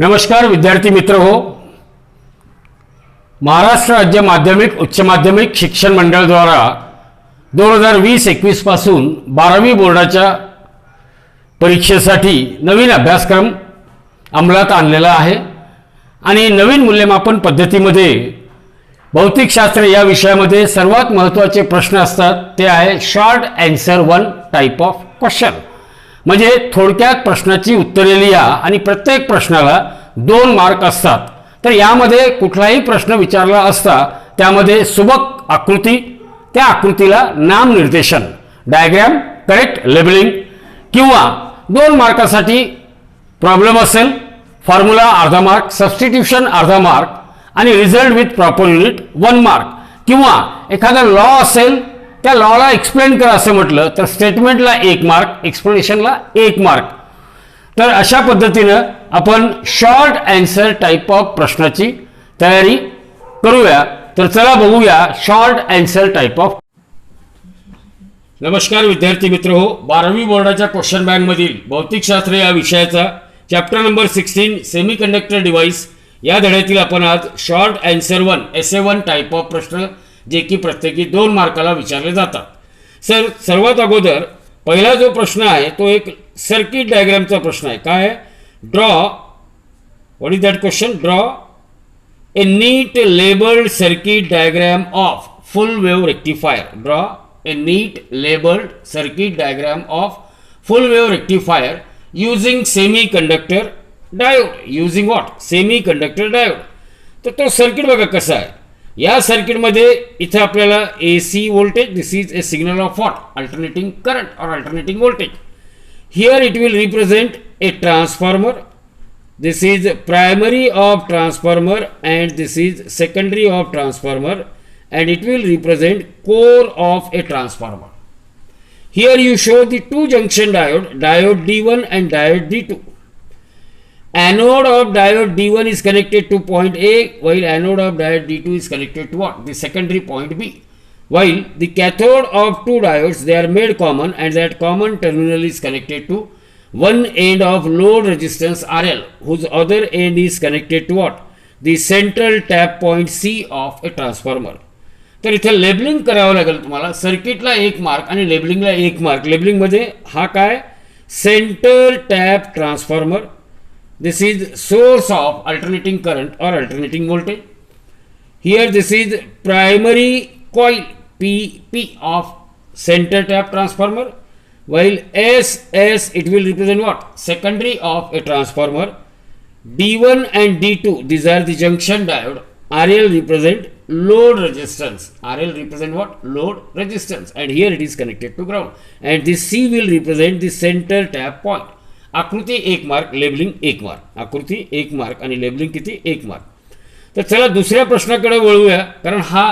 नमस्कार विद्यार्थी मित्र हो. महाराष्ट्र राज्य माध्यमिक उच्च माध्यमिक शिक्षण मंडळ द्वारा 2020-21 पासून 12वी बोर्डाच्या परीक्षेसाठी नवीन अभ्यासक्रम अंमलात आणलेला आहे आणि नवीन मूल्यमापन पद्धतीमध्ये भौतिकशास्त्र या विषयामध्ये सर्वात महत्त्वाचे प्रश्न असतात ते आहे short answer one type of question. म्हणजे थोडक्यात प्रश्नाची उत्तरे लिहा आणि प्रत्येक प्रश्नाला 2 मार्क असतात. तर यामध्ये कुठलाही प्रश्न विचारला असता त्यामध्ये सुबक आकृती, त्या आकृतीला नामनिर्देशन, डायग्राम, करेक्ट लेबलिंग किंवा 2 मार्कासाठी प्रॉब्लेम असेल, फॉर्म्युला अर्धा मार्क, सबस्टिट्यूशन अर्धा मार्क आणि result with proper unit 1 mark किंवा एखादा लॉ असेल त्या लॉला एक्सप्लेन करा असं म्हटलं तर स्टेटमेंटला 1 मार्क, एक्सप्लेनेशनला 1 मार्क. तर अशा पद्धतीनं आपण शॉर्ट आन्सर टाइप ऑफ प्रश्नाची तयारी करूया. तर चला बघूया शॉर्ट आन्सर टाइप ऑफ. नमस्कार विद्यार्थी मित्र हो. 12वी बोर्डाच्या क्वेश्चन बँकमधील भौतिकशास्त्र या विषयाचा चॅप्टर नंबर 16 सेमीकंडक्टर डिव्हाइस या धड्यातील आपण आज short answer 1 SA1 type of प्रश्न जे की प्रत्येकी 2 मार्काला विचारले जातात. सर्वात अगोदर पहिला जो प्रश्न आहे तो एक सर्किट डायग्रामचा प्रश्न आहे. काय आहे? Draw, what is that question? Draw a neat labelled circuit diagram of full wave rectifier. Draw a neat labelled circuit diagram of full wave rectifier using semiconductor diode. Using what? Semiconductor diode. तर तो circuit बघा कसा आहे. या सर्किटमध्ये इथे आपल्याला AC voltage, this is a signal of what? Alternating current और alternating voltage. Here it will represent a transformer. This is primary of transformer and this is secondary of transformer and it will represent core of a transformer. Here you show the 2 junction diode, diode D1 and diode D2. Anode of diode D1 is connected to point A while anode of diode D2 is connected to what? The secondary point B. While the cathode of 2 diodes, they are made common and that common terminal is connected to one end of load resistance RL whose other end is connected to what? The central tap point C of a transformer. तर इथे labelling करावं लागेल तुम्हाला. सर्किटला 1 mark आणि लेबलिंगला 1 mark. लेबलिंगमध्ये हा काय? Centre tap transformer. This is source of alternating current or alternating voltage. Here this is primary coil PP of center tap transformer, while SS it will represent what? Secondary of a transformer. D1 and D2, these are the junction diode. RL represent load resistance. RL represent what? Load resistance. And here it is connected to ground. And this C will represent the center tap point. आकृती 1 mark, labelling 1 mark. आकृती 1 mark आणि labelling किती? 1 mark. तर चला दुसऱ्या प्रश्नाकडे वळूया, कारण हा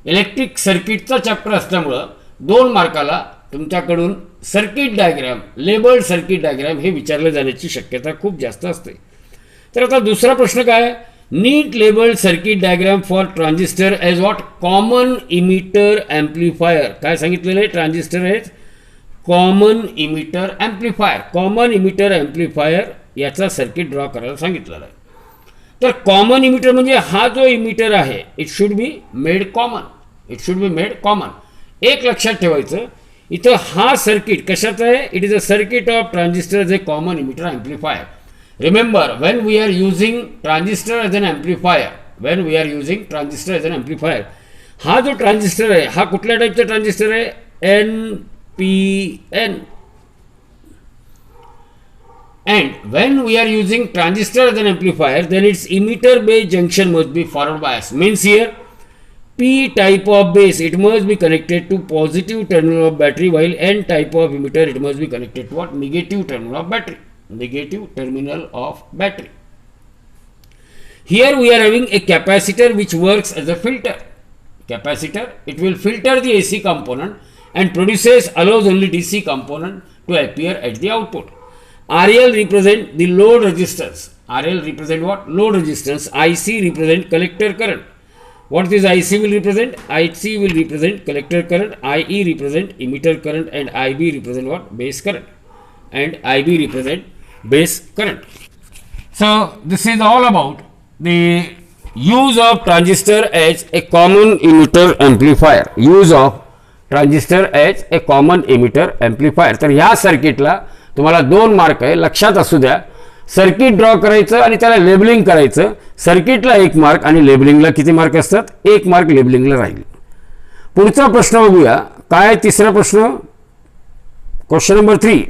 इलेक्ट्रिक सर्किटचा चॅप्टर असल्यामुळं 2 मार्काला तुमच्याकडून circuit diagram, labelled circuit diagram हे विचारले जाण्याची शक्यता खूप जास्त असते. तर आता दुसरा प्रश्न काय? Neat labelled circuit diagram for transistor as what? Common emitter amplifier. काय सांगितलेलं आहे? Transistor as common emitter amplifier. Common emitter amplifier याचा सर्किट ड्रॉ करायला सांगितलेला आहे. तर कॉमन इमिटर म्हणजे हा जो इमिटर आहे it should be made common. It should be made common. एक लक्षात ठेवायचं, इथं हा सर्किट कशाचा आहे? It is a circuit of transistor as a common emitter amplifier. Remember, when we are using transistor as an amplifier, when we are using transistor as an amplifier, हा जो transistor आहे हा कुठल्या टाईपचा ट्रान्झिस्टर आहे? NPN. And when we are using transistor as an amplifier, then its emitter base junction must be forward bias. Means here P type of base, it must be connected to positive terminal of battery, while N type of emitter, it must be connected to what? Negative terminal of battery. Negative terminal of battery. Here we are having a capacitor which works as a filter. Capacitor, it will filter the AC component and allows only DC component to appear at the output. RL represent the load resistance. RL represent what? Load resistance. IC represent collector current. What this IC will represent? IC will represent collector current. IE represent emitter current and IB represent what? Base current. And IB represent base current. So this is all about the use of transistor as a common emitter amplifier. Use of transistor as a common emitter amplifier. तर ह्या सर्किटला तुम्हाला 2 mark आहे, लक्षात असू द्या. Circuit draw करायचं आणि त्याला लेबलिंग करायचं. सर्किटला 1 मार्क आणि लेबलिंगला किती मार्क असतात? 1 मार्क लेबलिंगला राहील. पुढचा प्रश्न बघूया. काय तिसरा प्रश्न? Question number 3.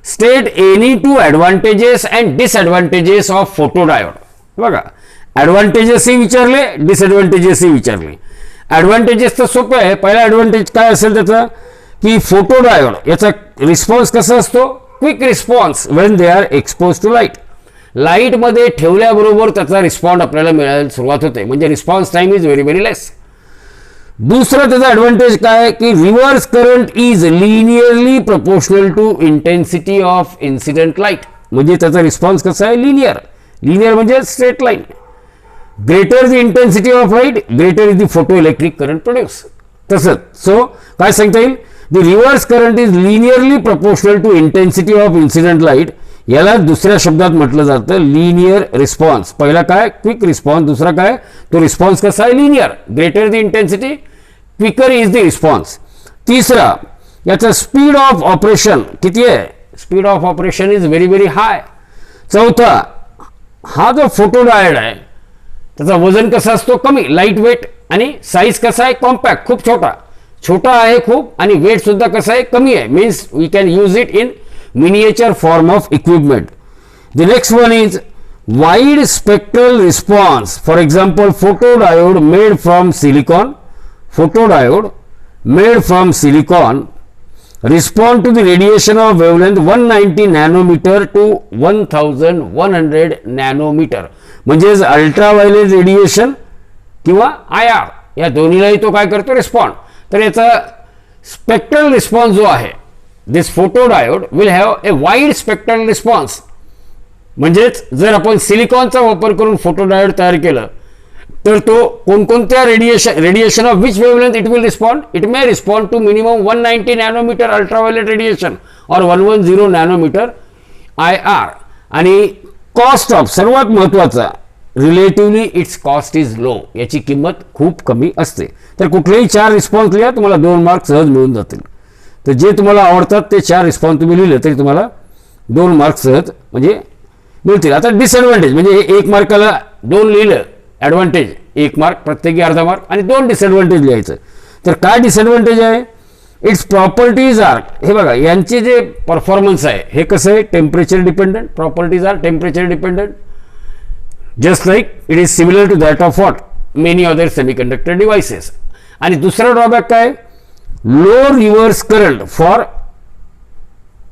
State any 2 advantages and disadvantages of photodiode. बघा, ॲडव्हान्टेजेसही विचारले, डिसॲडव्हान्टेजेसही विचारले. ॲडव्हान्टेजेस तर सोपं आहे. पहिला ॲडव्हान्टेज काय असेल त्याचा, की फोटोडायोड याचा रिस्पॉन्स कसा असतो? Quick response when they are expose to light. लाईटमध्ये ठेवल्याबरोबर त्याचा रिस्पॉन्ड आपल्याला मिळायला सुरुवात होते, म्हणजे response time is very very less. दुसरा त्याचा ॲडव्हान्टेज काय, की reverse current is linearly proportional to intensity of incident light. म्हणजे त्याचा रिस्पॉन्स कसा आहे? लिनियर. लिनियर म्हणजे straight line. Greater the intensity of light, greater is the photo electric current produce. तसंच सो काय सांगता येईल? The reverse current is linearly proportional to intensity of incident light. याला दुसऱ्या शब्दात म्हटलं जातं लिनियर रिस्पॉन्स. पहिला काय? Quick response. दुसरा काय? तो रिस्पॉन्स कसा आहे? Linear. Greater the intensity, quicker is the response. तिसरा, याचा स्पीड ऑफ ऑपरेशन किती आहे? Speed of operation is very very high. चौथा, हा जो फोटोडायोड आहे त्याचा वजन कसा असतो? कमी, लाईट वेट. आणि साईज कसा आहे? कॉम्पॅक्ट, खूप छोटा. छोटा आहे खूप, आणि वेट सुद्धा कसा आहे? कमी आहे. Means we can use it in miniature form of equipment. The next one is wide spectral response. For example, photodiode made from silicon. Photodiode made from silicon respond to the radiation of wavelength 190 nanometer to 1100 nanometer. म्हणजे ultraviolet radiation किंवा IR या दोन्हीलाही तो काय करतो? Respond. तर याचा spectral response जो आहे, this photodiode will have a wide spectral response. म्हणजेच जर आपण सिलिकॉनचा वापर करून फोटोडायोड तयार केलं तर तो कोणकोणत्या radiation of which wavelength it will respond? It may respond to minimum 190 nanometer ultraviolet radiation और 110 नॅनोमीटर IR. आणि कॉस्ट ऑफ, सर्वात महत्त्वाचा, relatively its cost is low. याची किंमत खूप कमी असते. तर कुठलेही 4 रिस्पॉन्स लिहा, तुम्हाला 2 मार्क सहज मिळून जातील. तर जे तुम्हाला आवडतात ते 4 रिस्पॉन्स तुम्ही लिहिले तरी तुम्हाला 2 मार्क सहज म्हणजे मिळतील. आता डिसएडव्हान्टेज म्हणजे 1 मार्काला 2 लिहिलं, ॲडव्हान्टेज 1 मार्क, प्रत्येकी अर्धा मार्क, आणि 2 डिसएडव्हान्टेज लिहायचं. तर काय डिसएडव्हान्टेज आहे? इट्स प्रॉपर्टीज आर, हे बघा यांचे जे परफॉर्मन्स आहे हे कसं आहे? Temperature dependent. Properties are temperature dependent, just like it is similar to that of what many other semiconductor devices. आणि दुसरा ड्रॉबॅक काय? Low reverse current for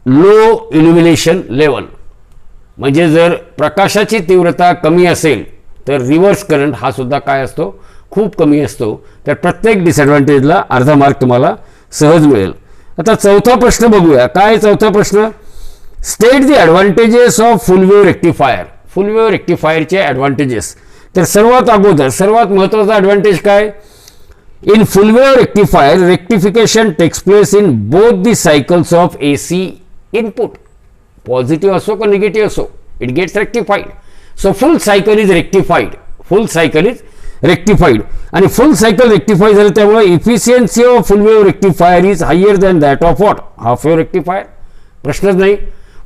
low illumination level. म्हणजे जर प्रकाशाची तीव्रता कमी असेल तर रिव्हर्स करंट हा सुद्धा काय असतो? खूप कमी असतो. तर प्रत्येक डिसएडव्हान्टेजला अर्धा मार्क तुम्हाला सहज मिळेल. आता चौथा प्रश्न बघूया. काय चौथा प्रश्न? State the advantages of full wave rectifier. Full wave रेक्टिफायरचे ॲडव्हान्टेजेस. तर सर्वात अगोदर सर्वात महत्त्वाचा ॲडव्हान्टेज काय? In full wave rectifier rectification takes place in both the cycles of AC input. Positive असो का निगेटिव्ह असो, it gets rectified. So full cycle is rectified. Full cycle is rectified. आणि full cycle rectify झालं त्यामुळे efficiency of full wave rectifier is higher than that of what? Half wave rectifier. प्रश्नच नाही.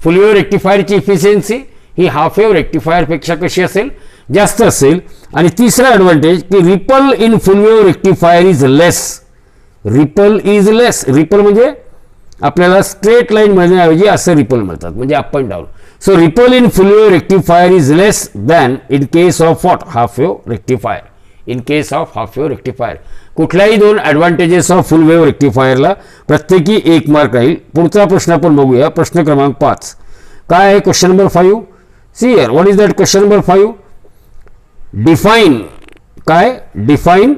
full wave rectifier ची efficiency ही half wave rectifier पेक्षा कशी असेल? जास्त असेल. आणि तिसरा ॲडव्हान्टेज की ripple in full wave rectifier is less. Ripple is less. Ripple म्हणजे आपल्याला स्ट्रेट लाईन मिळण्याऐवजी असं रिपल मिळतात, म्हणजे up and down. So ripple in full wave rectifier is less than in case of what? Half wave rectifier. In case of half wave rectifier. कुठल्याही 2 advantages of full wave रेक्टिफायरला प्रत्येकी 1 mark राहील. पुढचा प्रश्न आपण बघूया. प्रश्न क्रमांक 5. काय आहे? Question number 5. See here, what is that question number 5? Define काय? Define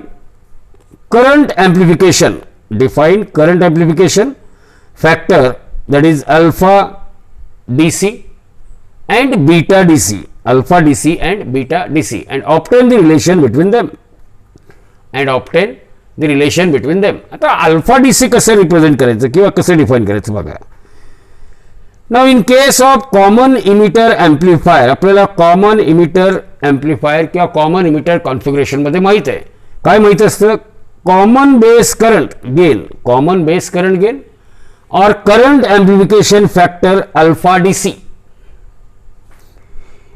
current amplification. Define current amplification factor that is alpha DC and beta DC, alpha DC and beta DC, and obtain the relation between them. And obtain the relation between them. आता alpha DC कसं represent करायचं किंवा कसं define करायचं बघा. Now in case of common emitter amplifier, आपल्याला common emitter amplifier किंवा common emitter configuration मध्ये माहित आहे, काय माहित असतं, कॉमन बेस करंट गेन और current amplification factor alpha DC.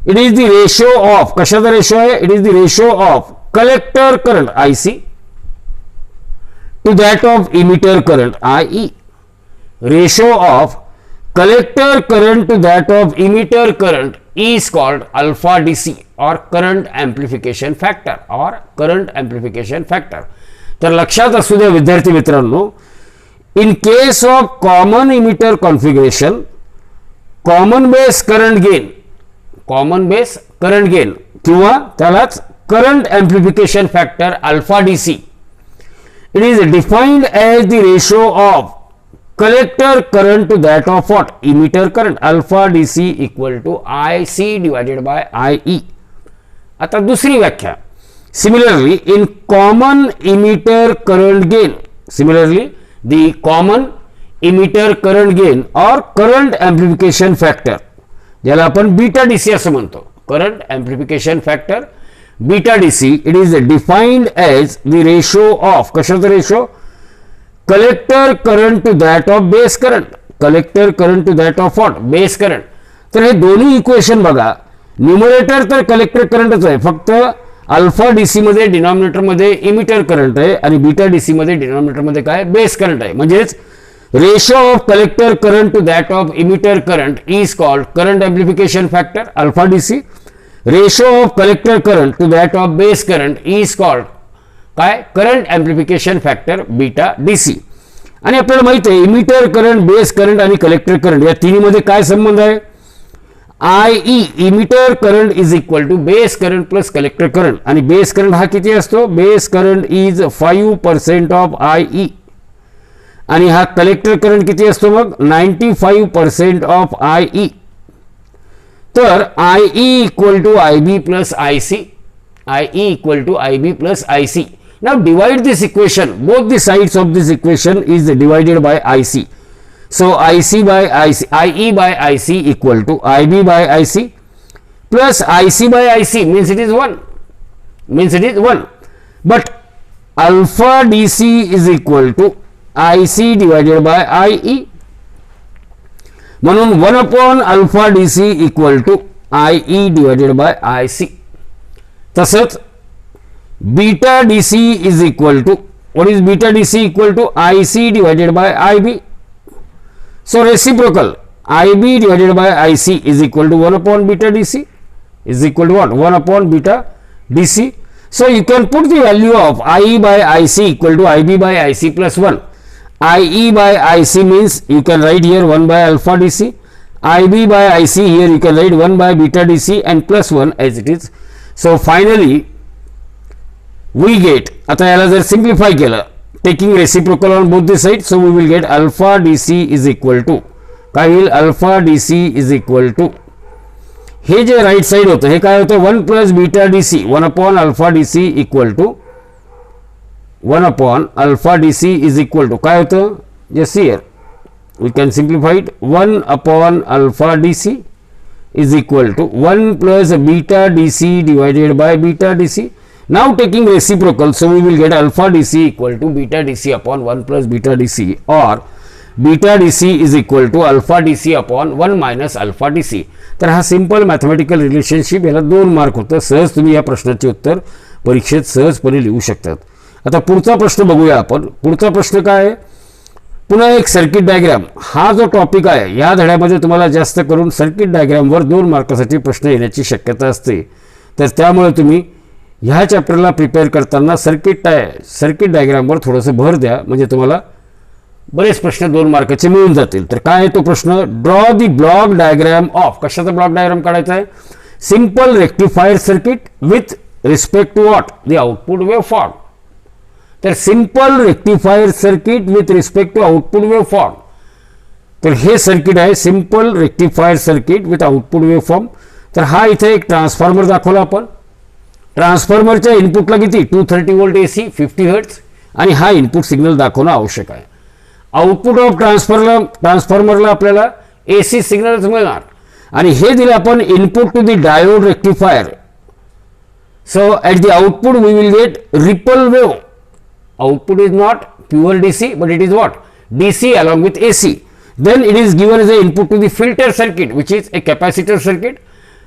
It is the ratio of, कशाचा रेशो आहे, it is the ratio of collector current IC to that of emitter current IE. Ratio of collector current to that of emitter current is called alpha DC or current amplification factor तर लक्षात असू द्या विद्यार्थी मित्रांनो, in case of common emitter configuration common base current gain किंवा त्यालाच current amplification factor alpha DC, it is defined as the ratio of collector current to that of what, emitter current, alpha DC equal to IC divided by IE. आता दुसरी व्याख्या, similarly in common emitter current gain, similarly the common emitter current gain or current amplification factor, ज्याला आपण beta DC असं म्हणतो, current amplification factor beta DC, it is defined as the ratio of, कशाचा ratio, collector current to that of base current, collector current to that of what, base current. तर हे दोन्ही equation बघा, numerator तर collector करंटच आहे, फक्त alpha DC मध्ये denominator मध्ये इमिटर करंट आहे आणि बीटा डीसी मध्ये डिनॉमिनेटर मध्ये काय, बेस करंट आहे. म्हणजेच ratio of collector current to that of emitter current is called current amplification factor alpha DC. Ratio of collector current to that of base current is called काय, current amplification factor beta DC. आणि आपल्याला माहित आहे emitter current, base current आणि collector current या तिन्हीमध्ये काय संबंध आहे, IE emitter current is equal to base current plus collector current. आणि बेस करंट हा किती असतो, base current is 5% of IE आणि हा कलेक्टर करंट किती असतो मग 95% ऑफ IE. तर IE equal to IB plus IC, IE equal to IB plus IC. Now divide this equation, both the sides of this equation is divided by IC. So IC by IC, IE by IC equal to IB by IC plus IC by IC means it is 1. But alpha DC is equal to IC divided by IE. म्हणून 1 upon alpha DC equal to IE divided by IC. तसंच beta DC is equal to, what is beta DC equal to IC divided by IB. So reciprocal IB divided by IC is equal to 1 upon beta DC is equal to what, 1 upon beta DC. So you can put the value of IE by IC equal to IB by IC plus 1. IE by IC means you can write here 1 by alpha DC, IB by IC here you can write 1 by beta DC and plus 1 as it is. So finally we get, आता याला जर simplify केलं, taking reciprocal on both the side, so we will get alpha DC is equal to काय होईल, alpha DC is equal to, हे जे right side होतं हे काय होतं 1 plus beta DC 1 upon alpha DC equal to 1 upon alpha DC is equal to काय होतं, just here we can simplify it, 1 upon alpha DC is equal to 1 plus beta DC divided by beta DC. Now taking reciprocal, so we will get alpha DC equal to beta DC upon 1 plus beta DC, or beta DC is equal to alpha DC upon 1 minus alpha DC. तर हा simple mathematical relationship, याला 2 mark होतं. सहज तुम्ही या प्रश्नाचे उत्तर परीक्षेत सहजपणे लिहू शकतात. आता पुढचा प्रश्न बघूया आपण. पुढचा प्रश्न काय आहे, पुन्हा एक सर्किट डायग्राम. हा जो टॉपिक आहे या धड्यामध्ये तुम्हाला जास्त करून सर्किट डायग्रामवर 2 मार्कासाठी प्रश्न येण्याची शक्यता असते. तर त्यामुळे तुम्ही ह्या चॅप्टरला प्रिपेअर करताना सर्किट डायग्रामवर थोडंसं भर द्या, म्हणजे तुम्हाला बरेच प्रश्न 2 मार्काचे मिळून जातील. तर काय आहे तो प्रश्न, draw the block diagram of, कशाचा ब्लॉक डायग्राम काढायचा आहे, simple rectifier circuit with respect to what, the output waveform. तर simple rectifier circuit with respect to output waveform. तर हे सर्किट आहे simple rectifier circuit with output waveform. तर हा इथे एक ट्रान्सफॉर्मर दाखवला आपण. ट्रान्सफॉर्मरच्या इनपुटला किती 230 वोल्ट AC 50 हर्ट्ज आणि हा इनपुट सिग्नल दाखवणं आवश्यक आहे. आउटपुट ऑफ ट्रान्सफॉर्मरला आपल्याला AC सिग्नलच मिळणार. आणि हे दिलं आपण input to the diode rectifier. So at the output we will get ripple wave. Output is not pure DC, but it is what? DC along with AC. Then it is given as a input to the filter circuit, which is a capacitor circuit,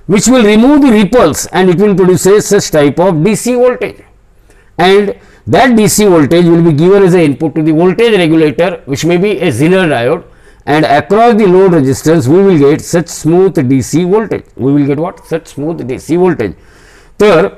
which will remove the ripples and it will produce a such type of DC voltage. And that DC voltage will be given as a input to the voltage regulator, which may be a Zener diode. And across the load resistance we will get such smooth DC voltage. We will get what? Such smooth DC voltage. तर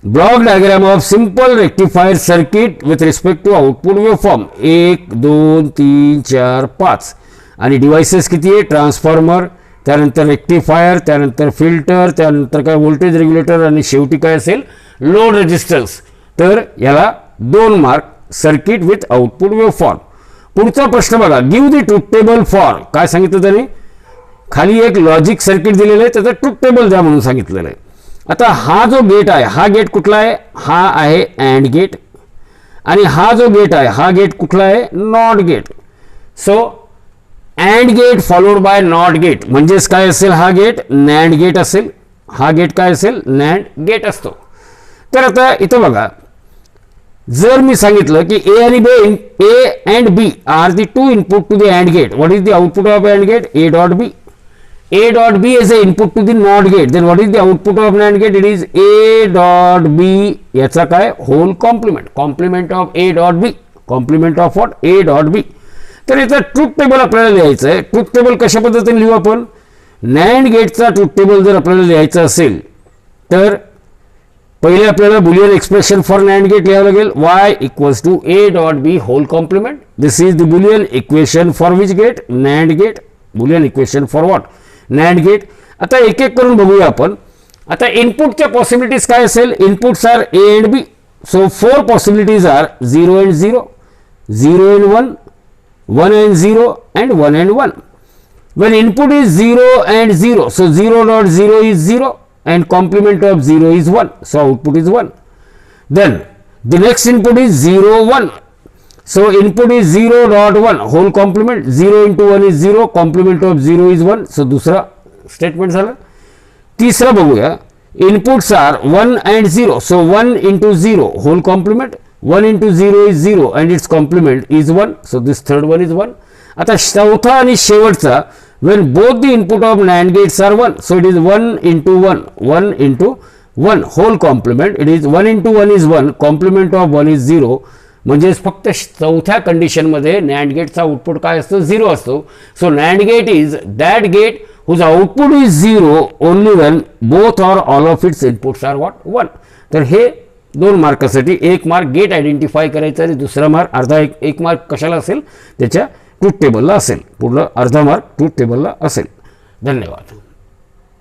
block diagram of simple rectifier circuit with respect to output waveform 1 2 3 4 5. आणि devices किती आहे? Transformer, त्यानंतर rectifier, त्यानंतर filter, त्यानंतर काय voltage regulator आणि शेवटी काय असेल? Load resistance. तर याला 2 mark. Circuit with output waveform. पुढचा प्रश्न बघा. Give the truth table for. काय सांगितलं त्याने? खाली एक लॉजिक सर्किट दिलेलं आहे, त्याचं ट्रूथ टेबल द्या म्हणून सांगितलेलं आहे. आता हा जो गेट आहे, हा गेट कुठला आहे? हा आहे अँड गेट. आणि हा जो गेट आहे, हा गेट कुठला आहे? NOT gate. So AND gate followed by NOT gate म्हणजेच काय असेल? हा गेट नॅन्ड गेट असेल. हा गेट काय असेल? नॅन्ड गेट असतो. तर आता इथं बघा, जर मी सांगितलं की ए आणि B, A and B are the 2 input to the AND gate. What is the output of AND gate? A dot B. A dot B is a input to the NOT gate. Then what is the output of NAND gate? It is A dot B. याचा काय? Whole complement. Complement of A dot B. Complement of what? A dot B. तर याचा truth table आपल्याला लिहायचं आहे. Truth table कशा पद्धतीने लिहू आपण? NAND गेटचा ट्रूथ टेबल जर आपल्याला लिहायचा असेल तर पहिले आपल्याला Boolean expression for NAND gate लिहावं लागेल. Y equals to A dot B whole complement. This is the Boolean equation for which gate? NAND gate. Boolean equation for what? NAND gate. आता एक एक करून बघूया आपण. आता इनपुटच्या पॉसिबिलिटीज काय असेल? Inputs are A and B. So 4 possibilities are 0 and 0, 0 and 1, 1 and 0 and 1 and 1. When input is 0 and 0, so 0 dot 0 is 0 and complement of 0 is 1. So output is 1. Then the next input is 0 1. So input is 0 dot 1 whole complement. 0 into 1 is 0, complement of 0 is 1. So दूसरा statement झालं. तिसरा बघूया. Inputs are 1 and 0. So 1 into 0 whole complement. 1 into 0 is 0 and its complement is 1. So this third one is 1. आता चौथा आणि शेवटचा, when both the input of NAND gates are 1. So it is 1 into 1, 1 into 1 whole complement. It is 1 into 1 is 1, complement of 1 is 0. म्हणजे फक्त चौथ्या कंडिशनमध्ये NAND गेटचा output काय असतो? 0 असतो. So NAND gate is that gate whose output is 0 only when both or all of its inputs are what? 1. तर हे 2 मार्कासाठी 1 मार्क गेट आयडेंटिफाय करायचा आणि दुसरा मार्क अर्धा एक मार्क कशाला असेल? त्याच्या ट्रूथ टेबलला असेल. पूर्ण अर्धा मार्क ट्रूथ टेबलला असेल. धन्यवाद.